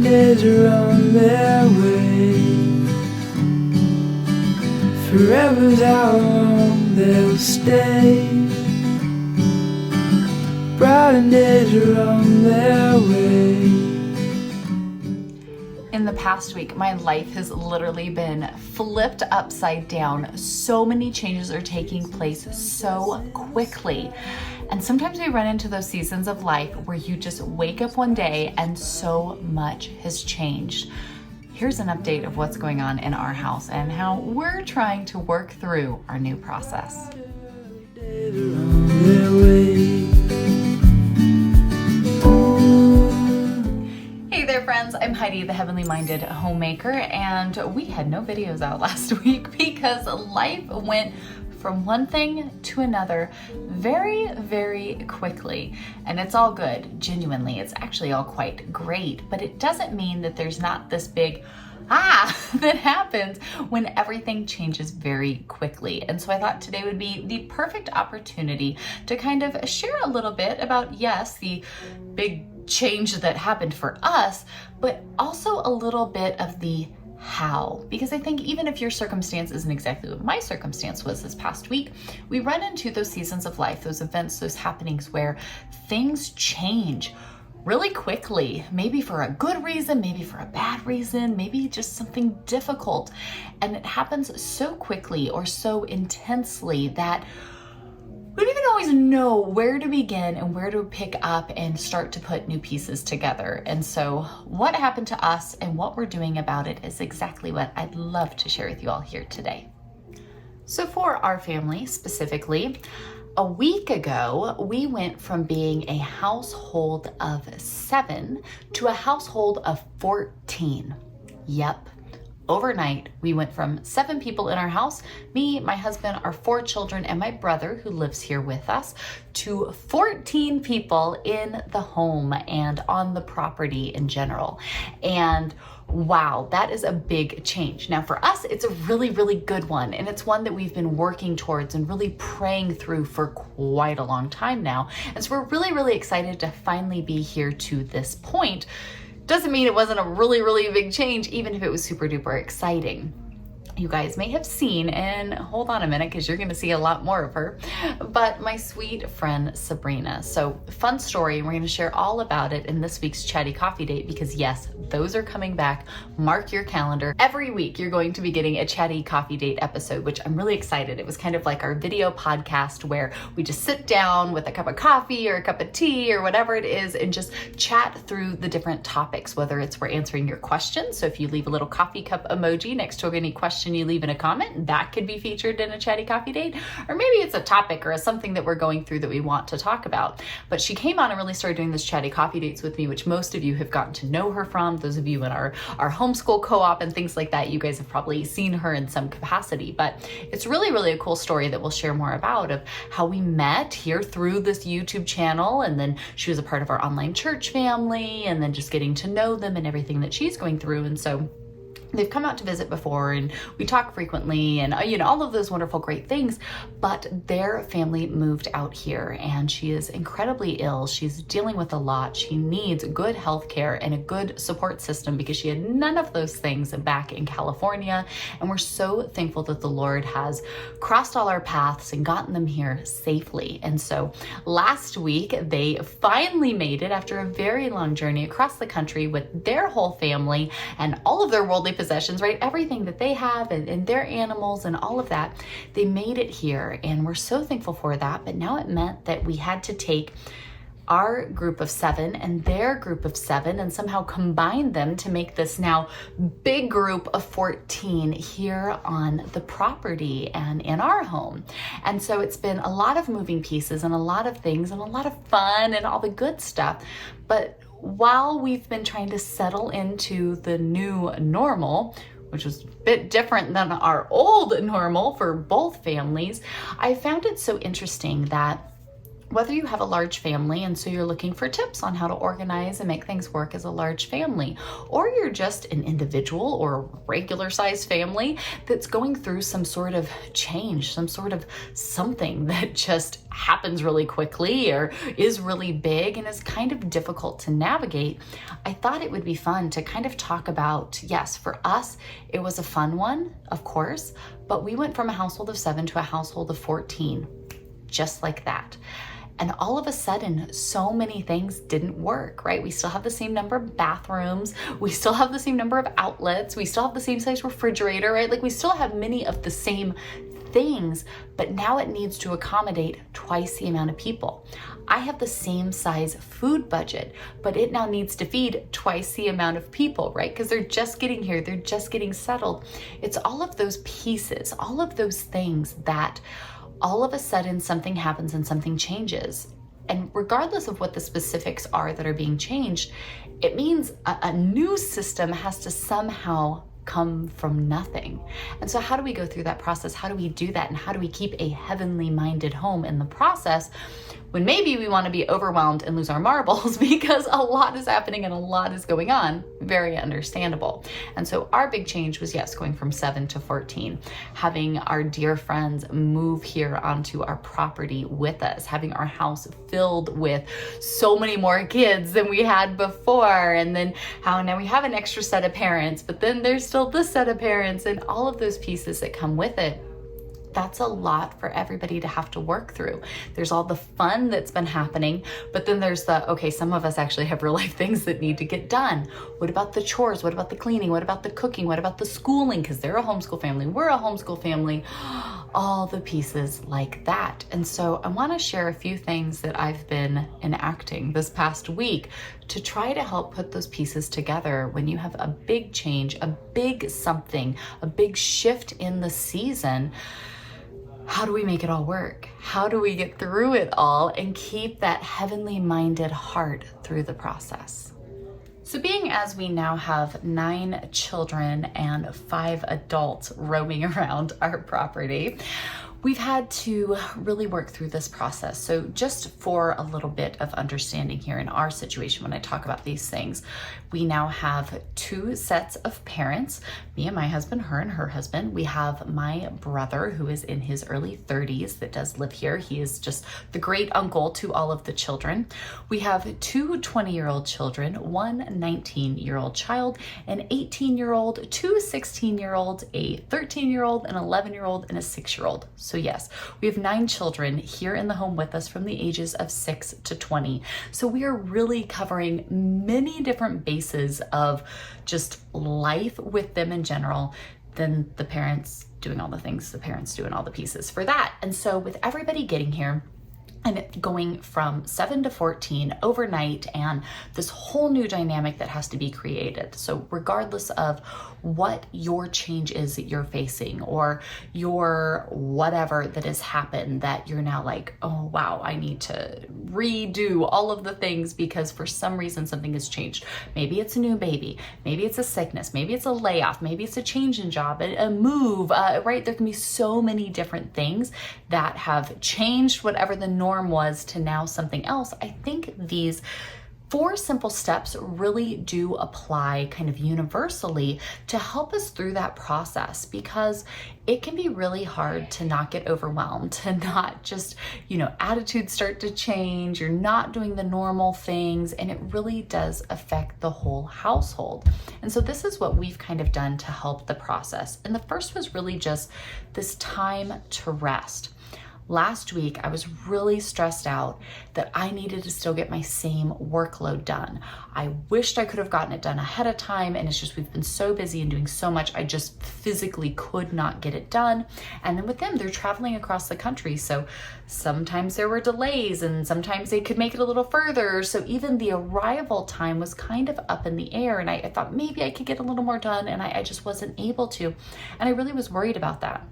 days are on their way. Forever's how long they'll stay. Brighter days are on their way. In the past week, my life has literally been flipped upside down. So many changes are taking place so quickly. And sometimes we run into those seasons of life where you just wake up one day and so much has changed. Here's an update of what's going on in our house and how we're trying to work through our new process. Hey there friends, I'm Heidi, the Heavenly Minded Homemaker, and we had no videos out last week because life went from one thing to another very, very quickly. And it's all good, genuinely. It's actually all quite great, but it doesn't mean that there's not this big that happens when everything changes very quickly. And so I thought today would be the perfect opportunity to kind of share a little bit about, yes, the big change that happened for us, but also a little bit of the how. Because I think even if your circumstance isn't exactly what my circumstance was this past week, we run into those seasons of life, those events, those happenings where things change really quickly, maybe for a good reason, maybe for a bad reason, maybe just something difficult. And it happens so quickly or so intensely that we don't even always know where to begin and where to pick up and start to put new pieces together. And so what happened to us and what we're doing about it is exactly what I'd love to share with you all here today. So for our family specifically, a week ago, we went from being a household of 7 to a household of 14. Yep. Overnight, we went from 7 people in our house, me, my husband, our 4 children, and my brother who lives here with us, to 14 people in the home and on the property in general. And wow, that is a big change. Now for us, it's a really, really good one. And it's one that we've been working towards and really praying through for quite a long time now. And so we're really, really excited to finally be here to this point. Doesn't mean it wasn't a really, really big change, even if it was super duper exciting. You guys may have seen, and hold on a minute because you're going to see a lot more of her, but my sweet friend Sabrina. So fun story. We're going to share all about it in this week's Chatty Coffee Date because yes, those are coming back. Mark your calendar. Every week you're going to be getting a Chatty Coffee Date episode, which I'm really excited. It was kind of like our video podcast where we just sit down with a cup of coffee or a cup of tea or whatever it is and just chat through the different topics, whether it's we're answering your questions. So if you leave a little coffee cup emoji next to any question you leave in a comment, that could be featured in a Chatty Coffee Date. Or maybe it's a topic or something that we're going through that we want to talk about. But she came on and really started doing this Chatty Coffee Dates with me, which most of you have gotten to know her from. Those of you in our homeschool co-op and things like that, you guys have probably seen her in some capacity. But it's really, really a cool story that we'll share more about of how we met here through this YouTube channel. And then she was a part of our online church family and then just getting to know them and everything that she's going through. And so they've come out to visit before and we talk frequently and, all of those wonderful, great things, but their family moved out here and she is incredibly ill. She's dealing with a lot. She needs good health care and a good support system because she had none of those things back in California. And we're so thankful that the Lord has crossed all our paths and gotten them here safely. And so last week, they finally made it after a very long journey across the country with their whole family and all of their worldly possessions, right? Everything that they have and their animals and all of that, they made it here. And we're so thankful for that. But now it meant that we had to take our group of 7 and their group of 7 and somehow combine them to make this now big group of 14 here on the property and in our home. And so it's been a lot of moving pieces and a lot of things and a lot of fun and all the good stuff. But while we've been trying to settle into the new normal, which was a bit different than our old normal for both families, I found it so interesting that Whether you have a large family and so you're looking for tips on how to organize and make things work as a large family, or you're just an individual or a regular sized family that's going through some sort of change, some sort of something that just happens really quickly or is really big and is kind of difficult to navigate, I thought it would be fun to kind of talk about, yes, for us, it was a fun one, of course, but we went from a household of 7 to a household of 14, just like that. And all of a sudden, so many things didn't work, right? We still have the same number of bathrooms. We still have the same number of outlets. We still have the same size refrigerator, right? Like we still have many of the same things, but now it needs to accommodate twice the amount of people. I have the same size food budget, but it now needs to feed twice the amount of people, right? Because they're just getting here, they're just getting settled. It's all of those pieces, all of those things that all of a sudden something happens and something changes. And regardless of what the specifics are that are being changed, it means a new system has to somehow come from nothing. And so how do we go through that process? How do we do that? And how do we keep a heavenly minded home in the process when maybe we want to be overwhelmed and lose our marbles because a lot is happening and a lot is going on? Very understandable. And so our big change was, yes, going from 7 to 14, having our dear friends move here onto our property with us, having our house filled with so many more kids than we had before, and then how now we have an extra set of parents, but then there's still this set of parents and all of those pieces that come with it. That's a lot for everybody to have to work through. There's all the fun that's been happening, but then there's the, okay, some of us actually have real life things that need to get done. What about the chores? What about the cleaning? What about the cooking? What about the schooling? Because they're a homeschool family, we're a homeschool family, all the pieces like that. And so I want to share a few things that I've been enacting this past week to try to help put those pieces together when you have a big change, a big something, a big shift in the season. How do we make it all work? How do we get through it all and keep that heavenly minded heart through the process? So being as we now have 9 children and 5 adults roaming around our property, we've had to really work through this process. So just for a little bit of understanding here in our situation, when I talk about these things, we now have 2 sets of parents, me and my husband, her and her husband. We have my brother who is in his early 30s that does live here. He is just the great uncle to all of the children. We have 2 20-year-old children, 1 19-year-old child, an 18-year-old, 2 16-year-olds, a 13-year-old, an 11-year-old, and a 6-year-old. So yes, we have 9 children here in the home with us from the ages of 6 to 20. So we are really covering many different bases of just life with them in general, then the parents doing all the things the parents do and all the pieces for that. And so with everybody getting here, and going from 7 to 14 overnight, and this whole new dynamic that has to be created. So regardless of what your change is that you're facing or your whatever that has happened that you're now like, oh wow, I need to redo all of the things because for some reason something has changed. Maybe it's a new baby, maybe it's a sickness, maybe it's a layoff, maybe it's a change in job, a move, right? There can be so many different things that have changed whatever the norm was to now something else. I think these 4 simple steps really do apply kind of universally to help us through that process, because it can be really hard to not get overwhelmed, to not just, attitudes start to change, you're not doing the normal things, and it really does affect the whole household. And so this is what we've kind of done to help the process. And the first was really just this time to rest. Last week, I was really stressed out that I needed to still get my same workload done. I wished I could have gotten it done ahead of time, and it's just we've been so busy and doing so much, I just physically could not get it done. And then with them, they're traveling across the country, so sometimes there were delays and sometimes they could make it a little further. So even the arrival time was kind of up in the air, and I thought maybe I could get a little more done, and I just wasn't able to. And I really was worried about that.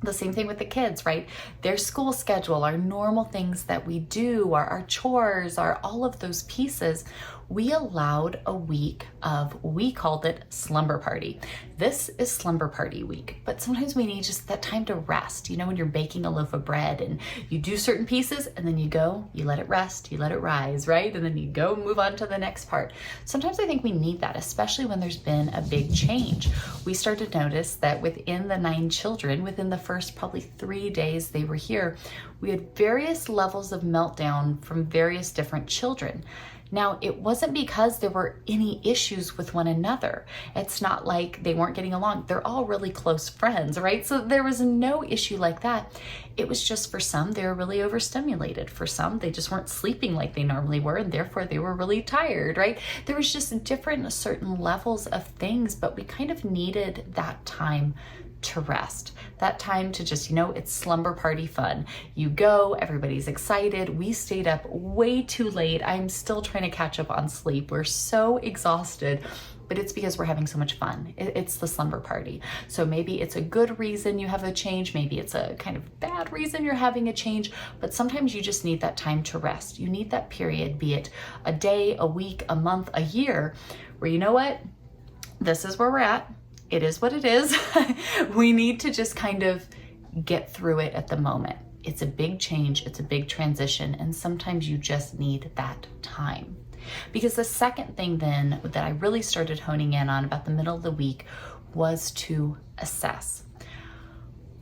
The same thing with the kids, right? Their school schedule, our normal things that we do, our chores, our all of those pieces. we allowed a week of, we called it slumber party. This is slumber party week, but sometimes we need just that time to rest. You know, when you're baking a loaf of bread and you do certain pieces and then you go, you let it rest, you let it rise, right? And then you go move on to the next part. Sometimes I think we need that, especially when there's been a big change. We started to notice that within the 9 children, within the first probably 3 days they were here, we had various levels of meltdown from various different children. Now, it wasn't because there were any issues with one another. It's not like they weren't getting along. They're all really close friends, right? So there was no issue like that. It was just for some, they were really overstimulated. For some, they just weren't sleeping like they normally were, and therefore they were really tired, right? There was just different certain levels of things, but we kind of needed that time to rest, that time to just, you know, it's slumber party fun. You go, everybody's excited. We stayed up way too late. I'm still trying to catch up on sleep. We're so exhausted, but it's because we're having so much fun. It's the slumber party. So maybe it's a good reason you have a change. Maybe it's a kind of bad reason you're having a change, but sometimes you just need that time to rest. You need that period, be it a day, a week, a month, a year, where you know what? This is where we're at. It is what it is. We need to just kind of get through it at the moment. It's a big change, it's a big transition, and sometimes you just need that time. Because the second thing then that I really started honing in on about the middle of the week was to assess.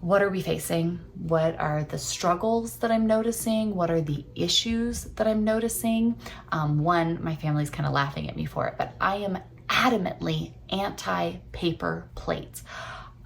What are we facing? What are the struggles that I'm noticing? What are the issues that I'm noticing? One, my family's kind of laughing at me for it, but I am adamantly anti-paper plates.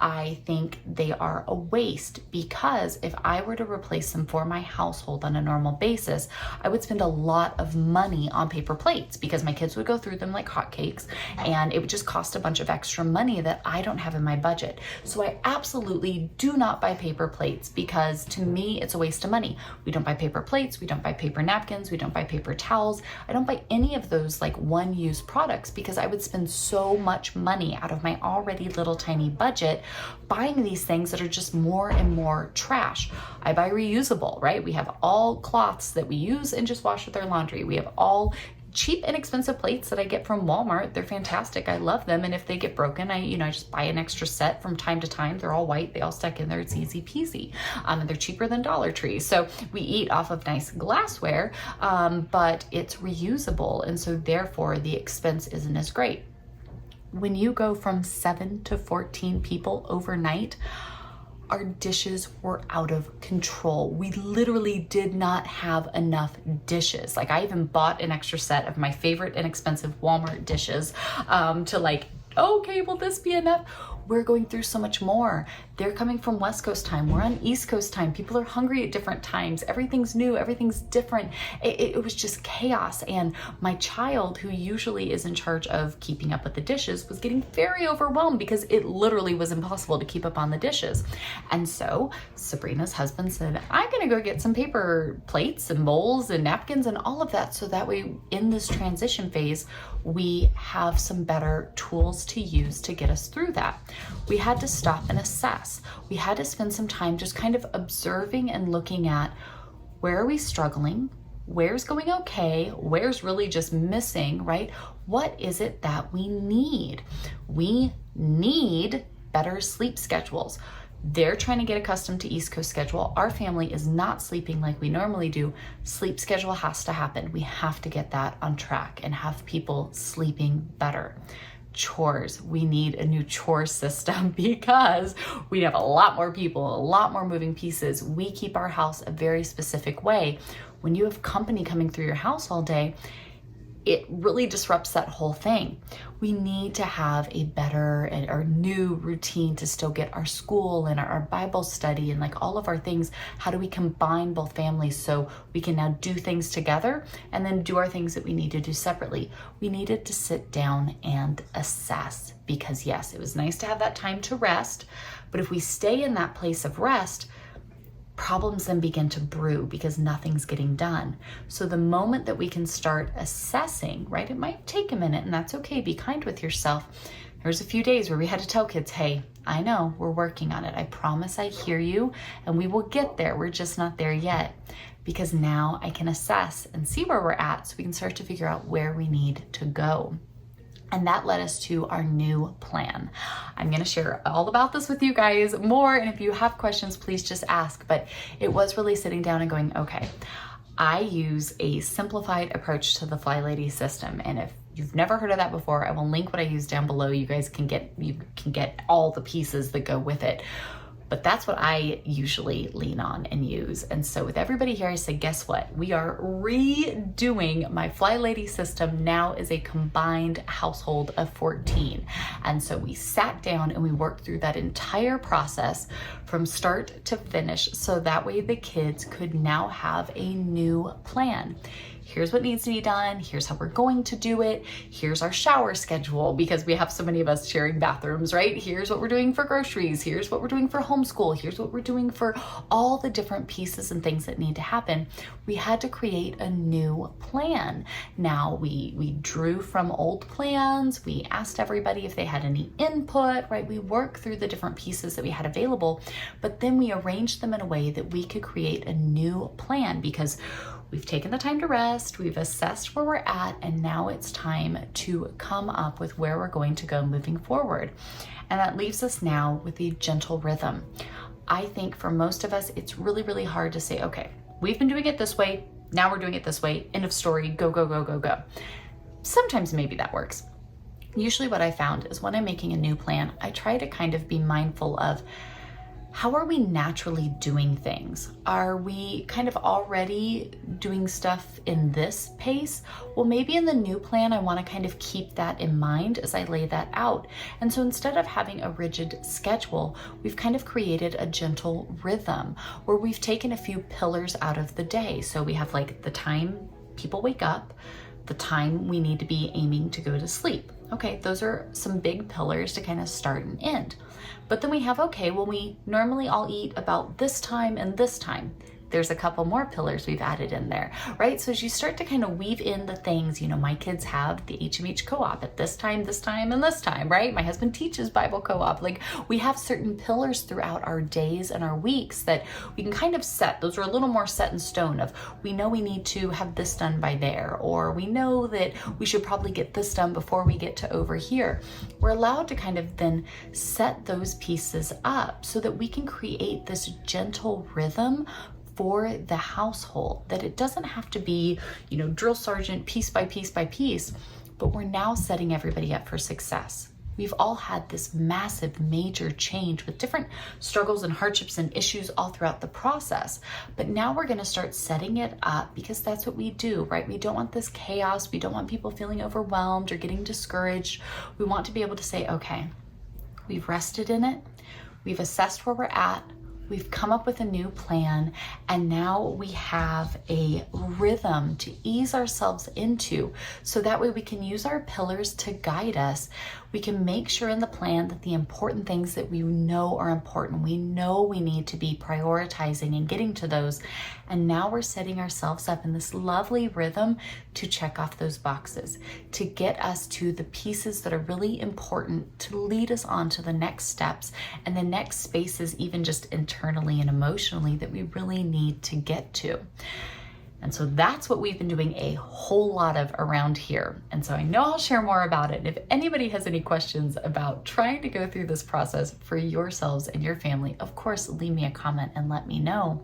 I think they are a waste because if I were to replace them for my household on a normal basis, I would spend a lot of money on paper plates because my kids would go through them like hotcakes and it would just cost a bunch of extra money that I don't have in my budget. So I absolutely do not buy paper plates because to me, it's a waste of money. We don't buy paper plates, we don't buy paper napkins, we don't buy paper towels. I don't buy any of those like one-use products because I would spend so much money out of my already little tiny budget buying these things that are just more and more trash. I buy reusable, right? We have all cloths that we use and just wash with our laundry. We have all cheap, inexpensive plates that I get from Walmart. They're fantastic. I love them. And if they get broken, I just buy an extra set from time to time. They're all white. They all stack in there. It's easy peasy. And they're cheaper than Dollar Tree. So we eat off of nice glassware, but it's reusable. And so therefore the expense isn't as great. When you go from 7 to 14 people overnight, our dishes were out of control. We literally did not have enough dishes. Like I even bought an extra set of my favorite inexpensive Walmart dishes to like, okay, will this be enough? We're going through so much more. They're coming from West Coast time. We're on East Coast time. People are hungry at different times. Everything's new. Everything's different. It was just chaos. And my child, who usually is in charge of keeping up with the dishes, was getting very overwhelmed because it literally was impossible to keep up on the dishes. And so Sabrina's husband said, I'm going to go get some paper plates and bowls and napkins and all of that. So that way in this transition phase, we have some better tools to use to get us through that. We had to stop and assess. We had to spend some time just kind of observing and looking at where are we struggling? Where's going okay? Where's really just missing, right? What is it that we need? We need better sleep schedules. They're trying to get accustomed to East Coast schedule. Our family is not sleeping like we normally do. Sleep schedule has to happen. We have to get that on track and have people sleeping better. Chores. We need a new chore system because we have a lot more people, a lot more moving pieces. We keep our house a very specific way. When you have company coming through your house all day, it really disrupts that whole thing. We need to have a better or new routine to still get our school and our Bible study and like all of our things. How do we combine both families so we can now do things together and then do our things that we need to do separately? We needed to sit down and assess because yes, it was nice to have that time to rest, but if we stay in that place of rest, problems then begin to brew because nothing's getting done. So the moment that we can start assessing, right, it might take a minute and that's okay. Be kind with yourself. There's a few days where we had to tell kids, hey, I know we're working on it. I promise I hear you and we will get there. We're just not there yet. because now I can assess and see where we're at so we can start to figure out where we need to go. And that led us to our new plan. I'm gonna share all about this with you guys more, and if you have questions, please just ask. But it was really sitting down and going, okay, I use a simplified approach to the Fly Lady system. And if you've never heard of that before, I will link what I use down below. You guys can get all the pieces that go with it. But that's what I usually lean on and use. And so with everybody here, I said, guess what? We are redoing my Fly Lady system now as a combined household of 14. And so we sat down and we worked through that entire process from start to finish. So that way the kids could now have a new plan. Here's what needs to be done. Here's how we're going to do it. Here's our shower schedule, because we have so many of us sharing bathrooms, right? Here's what we're doing for groceries. Here's what we're doing for homeschool. Here's what we're doing for all the different pieces and things that need to happen. We had to create a new plan. Now we drew from old plans. We asked everybody if they had any input, right? We worked through the different pieces that we had available, but then we arranged them in a way that we could create a new plan, because we've taken the time to rest, we've assessed where we're at, and now it's time to come up with where we're going to go moving forward. And that leaves us now with a gentle rhythm. I think for most of us, it's really, really hard to say, okay, we've been doing it this way, now we're doing it this way, end of story, go, go, go, go, go. Sometimes maybe that works. Usually what I found is when I'm making a new plan, I try to kind of be mindful of, how are we naturally doing things? Are we kind of already doing stuff in this pace? Well, maybe in the new plan, I want to kind of keep that in mind as I lay that out. And so instead of having a rigid schedule, we've kind of created a gentle rhythm where we've taken a few pillars out of the day. So we have like the time people wake up, the time we need to be aiming to go to sleep. Okay, those are some big pillars to kind of start and end. But then we have, okay, well, we normally all eat about this time and this time. There's a couple more pillars we've added in there, right? So as you start to kind of weave in the things, you know, my kids have the HMH co-op at this time, and this time, right? My husband teaches Bible co-op. Like, we have certain pillars throughout our days and our weeks that we can kind of set. Those are a little more set in stone of, we know we need to have this done by there, or we know that we should probably get this done before we get to over here. We're allowed to kind of then set those pieces up so that we can create this gentle rhythm for the household, that it doesn't have to be, you know, drill sergeant piece by piece by piece, but we're now setting everybody up for success. We've all had this massive, major change with different struggles and hardships and issues all throughout the process. But now we're going to start setting it up, because that's what we do, right? We don't want this chaos. We don't want people feeling overwhelmed or getting discouraged. We want to be able to say, okay, we've rested in it. We've assessed where we're at. We've come up with a new plan, and now we have a rhythm to ease ourselves into, so that way we can use our pillars to guide us. We can make sure in the plan that the important things that we know are important, we know we need to be prioritizing and getting to those. And now we're setting ourselves up in this lovely rhythm to check off those boxes, to get us to the pieces that are really important, to lead us on to the next steps and the next spaces, even just internally and emotionally, that we really need to get to. And so that's what we've been doing a whole lot of around here. And so I know I'll share more about it. And if anybody has any questions about trying to go through this process for yourselves and your family, of course, leave me a comment and let me know.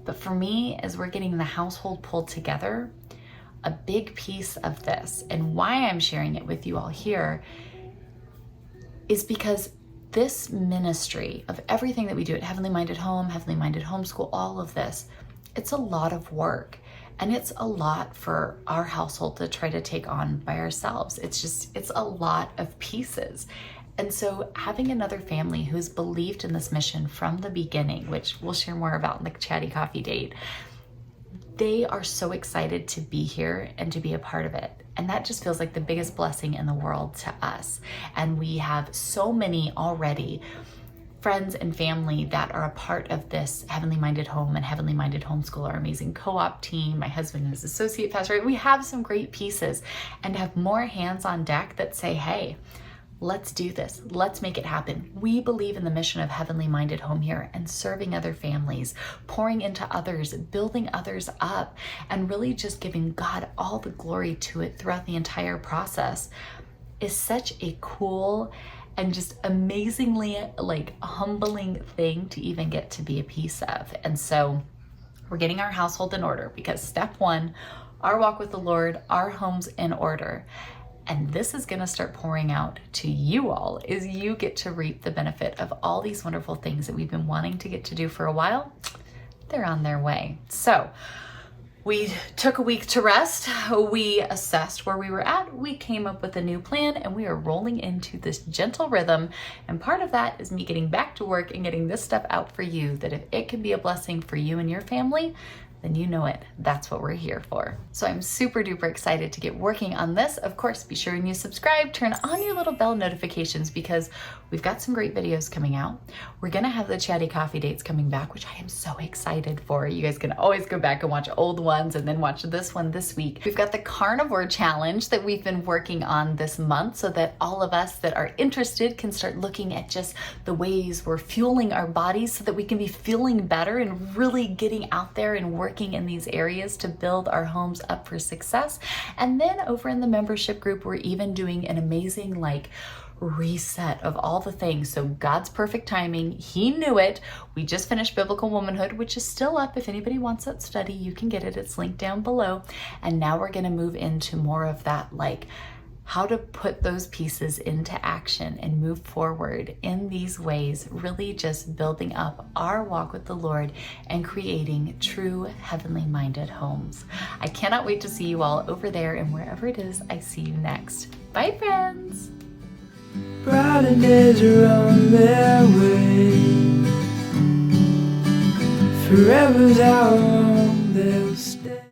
But for me, as we're getting the household pulled together, a big piece of this, and why I'm sharing it with you all here, is because this ministry of everything that we do at Heavenly Minded Home, Heavenly Minded Homeschool, all of this, it's a lot of work, and it's a lot for our household to try to take on by ourselves. It's a lot of pieces. And so having another family who's believed in this mission from the beginning, which we'll share more about in the Chatty Coffee date, they are so excited to be here and to be a part of it. And that just feels like the biggest blessing in the world to us. And we have so many already friends and family that are a part of this Heavenly Minded Home and Heavenly Minded Homeschool, our amazing co-op team. My husband is associate pastor. We have some great pieces, and have more hands on deck that say, hey, Let's do this. Let's make it happen. We believe in the mission of Heavenly Minded Home here and serving other families, pouring into others, building others up, and really just giving God all the glory to it throughout the entire process is such a cool and just amazingly like humbling thing to even get to be a piece of. And so we're getting our household in order because step one, our walk with the Lord, our home's in order. And this is gonna start pouring out to you all as you get to reap the benefit of all these wonderful things that we've been wanting to get to do for a while. They're on their way. So we took a week to rest. We assessed where we were at. We came up with a new plan and we are rolling into this gentle rhythm. And part of that is me getting back to work and getting this stuff out for you, that if it can be a blessing for you and your family, then you know it. That's what we're here for. So I'm super duper excited to get working on this. Of course, be sure and you subscribe, turn on your little bell notifications because we've got some great videos coming out. We're gonna have the Chatty Coffee dates coming back, which I am so excited for. You guys can always go back and watch old ones and then watch this one this week. We've got the carnivore challenge that we've been working on this month so that all of us that are interested can start looking at just the ways we're fueling our bodies so that we can be feeling better and really getting out there and working in these areas to build our homes up for success. And then over in the membership group, we're even doing an amazing like reset of all the things. So God's perfect timing, He knew it. We just finished Biblical Womanhood, which is still up. If anybody wants that study, you can get it. It's linked down below. And now we're going to move into more of that, like how to put those pieces into action and move forward in these ways, really just building up our walk with the Lord and creating true heavenly minded homes. I cannot wait to see you all over there and wherever it is I see you next. Bye, friends. Brighter days are on their way. Forever's our